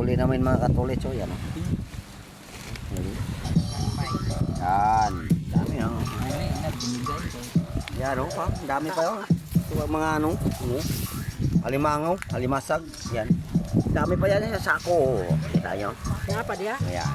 huli namin mga katulit. So, yan. Yan. Dami, oh. Yan, oh. Dami pa, oh. Ito, mga ano. Alimangaw, alimasag. Yan. Dami pa yan sa sako. Kita nyo. Nga pa diya? Ayan.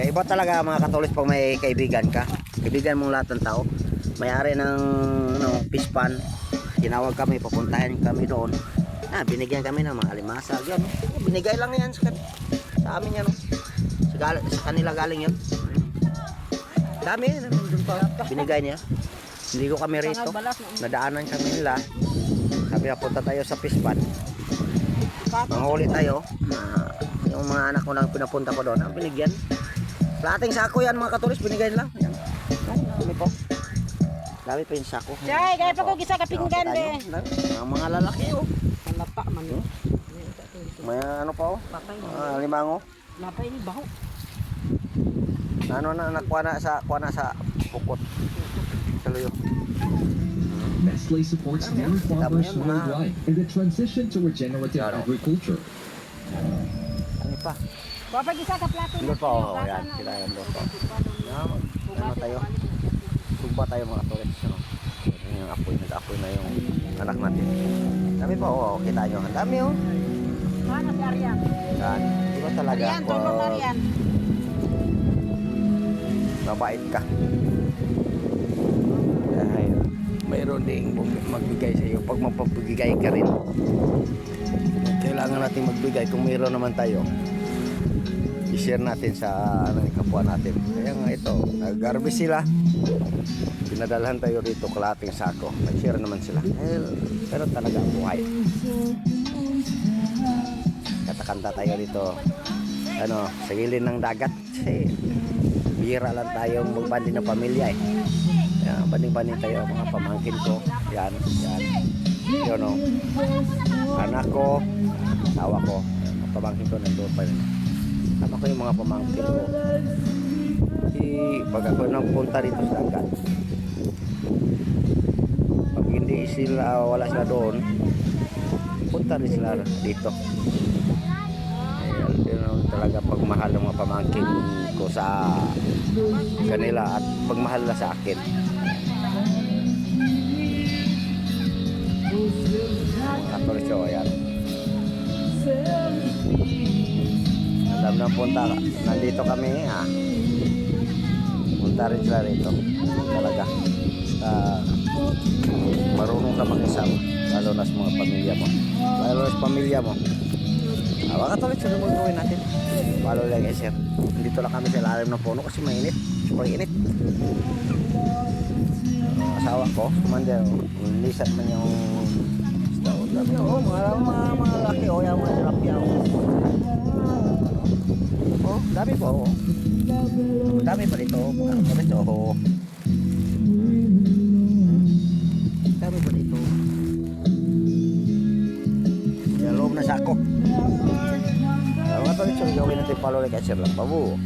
Iba talaga mga katulis pag may kaibigan ka. Kaibigan mong lahat ng tao. May-ari ng fish pan. Tinawag kami, papuntahan kami doon. Binigyan kami ng mga alimasag. Yan, binigay lang yan sa amin yan. Sa kanila galing yan. Dami yan. Binigay niya. Hindi ko kami rito. Nadaanan kami nila. Sabi na punta tayo sa fish pan. Manghuli tayo. Yung mga anak ko lang pinapunta ko doon. Binigyan. Lating sako yan mga katulis, binigay lang. Yan. Dami po. Dami pa yung sako. Jay, kaya pa ko gisa kapinggan be. Mga lalaki oh. Lapa man. May ano pa oh. Limango. Lapa ini baho. Ano na nakuha na sa pukot. Saluyo. Nestle supports dairy farmers worldwide in the transition to regenerative agriculture. Ano pa? Bapa gisa ka plato. Doon pa oh, yan. Sila yan doon pa. Ano tayo? Sugba tayo mga katulis. Yung apoy, nag-apoy na yung anak natin. Dami pa oh, kita nyo. Ang dami oh. Mana si Aryan? Yan. Di ba talaga? Aryan, tulong Aryan. Mabait ka. Dahil mayroon ding magbigay sa iyo. Pag mapagbigay ka rin, kailangan natin magbigay. Kung mayroon naman tayo, i-share natin sa kapwa natin. Kaya nga ito, nag-harvest sila. Pinadalhan tayo dito kalating sako. Nag-share naman sila. Pero talaga ang buhay. Katakanta tayo dito. Ano, sa gilid ng dagat. Kasi bihira lang tayo magbanding ng pamilya eh. Yan, banding-banding tayo mga pamangkin ko. Yan, yan. Yun o. Anak ko, asawa ko. Pamangkin ko nandun pa rin. Tama ko yung mga pamangkin ko. Pag ako nagpunta dito sa dagat, pag hindi sila, wala sila doon, punta rin sila dito. Yun talaga pagmahal ng mga pamangkin ko sa kanila at pagmahal na sa akin. Katolisyo, ayan. Alam na punta, nandito kami ha. Punta rin sila rito. Talaga. Marunong ka mag-isama. Lalo na sa mga pamilya mo. Lalo na sa pamilya mo. Mga katolik, sino mo gawin natin? Follow lang guys, sir. Dito lang kami sa ilalim ng puno kasi mainit. Super init. Asawa ko, kumanda, lisan man yung mga laki o yung mga tilapia o. Oh, dami po o. Dami pa dito. Dami ito o. Dami pa dito. Yung loob na sako. Mga katolik, so gawin natin follow like and share lang. Babu.